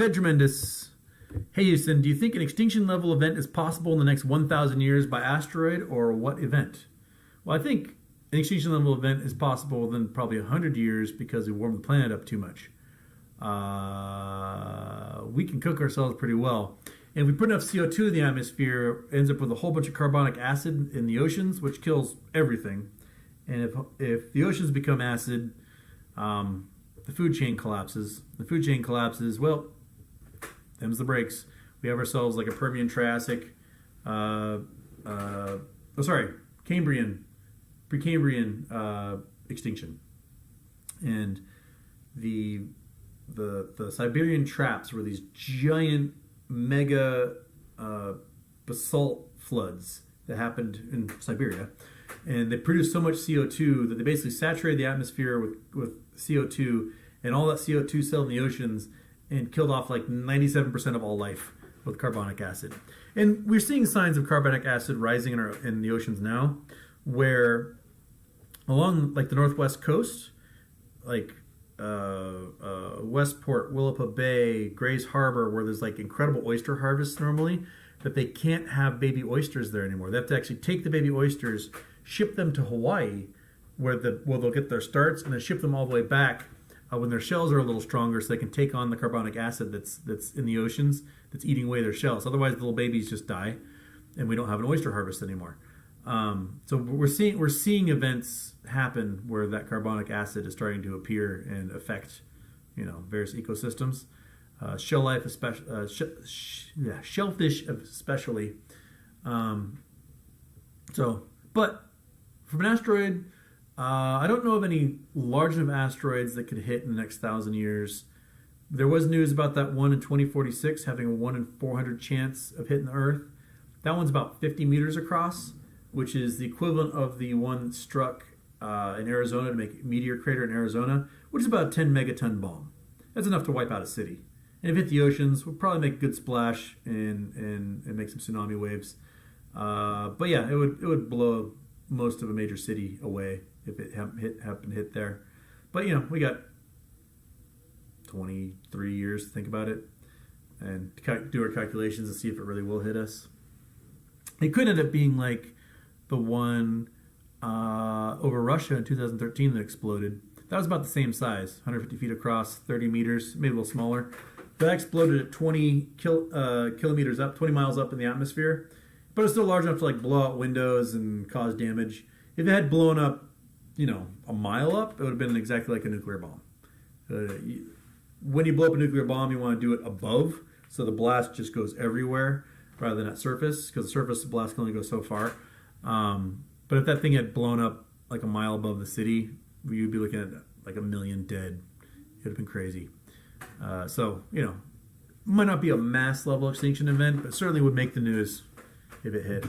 Ted Tremendous. Hey Houston, do you think an extinction level event is possible in the next 1,000 years by asteroid, or what event? Well, I think an extinction level event is possible within probably 100 years because we warmed the planet up too much. We can cook ourselves pretty well. And if we put enough CO2 in the atmosphere, it ends up with a whole bunch of carbonic acid in the oceans, which kills everything. And if the oceans become acid, the food chain collapses. The food chain collapses, well, them's the breaks. We have ourselves like a Permian Triassic, Cambrian, Precambrian extinction. And the Siberian traps were these giant mega basalt floods that happened in Siberia, and they produced so much CO2 that they basically saturated the atmosphere with CO2, and all that CO2 settled in the oceans and killed off like 97% of all life with carbonic acid. And we're seeing signs of carbonic acid rising in the oceans now, where along like the northwest coast, like Westport, Willapa Bay, Grays Harbor, where there's like incredible oyster harvests normally, that they can't have baby oysters there anymore. They have to actually take the baby oysters, ship them to Hawaii, where they'll get their starts, and then ship them all the way back when their shells are a little stronger, so they can take on the carbonic acid that's in the oceans that's eating away their shells. Otherwise, the little babies just die, and we don't have an oyster harvest anymore. So we're seeing events happen where that carbonic acid is starting to appear and affect, various ecosystems, shell life, especially, shellfish especially. But from an asteroid, I don't know of any large enough asteroids that could hit in the next 1,000 years. There was news about that one in 2046 having a 1 in 400 chance of hitting the Earth. That one's about 50 meters across, which is the equivalent of the one that struck in Arizona to make a meteor crater in Arizona, which is about a 10 megaton bomb. That's enough to wipe out a city. And if it hit the oceans, we'll probably make a good splash and make some tsunami waves. But yeah, it would blow most of a major city away if it happened to hit there. But we got 23 years to think about it and do our calculations and see if it really will hit us. It could end up being like the one over Russia in 2013 that exploded. That was about the same size, 150 feet across, 30 meters, maybe a little smaller. That exploded at 20 kilometers up, 20 miles up in the atmosphere. But it's still large enough to like blow out windows and cause damage. If it had blown up, a mile up, it would have been exactly like a nuclear bomb. When you blow up a nuclear bomb, you want to do it above, so the blast just goes everywhere rather than at surface, because the surface blast can only go so far. But if that thing had blown up like a mile above the city, you'd be looking at like 1 million dead. It would have been crazy. Might not be a mass level extinction event, but certainly would make the news if it hit.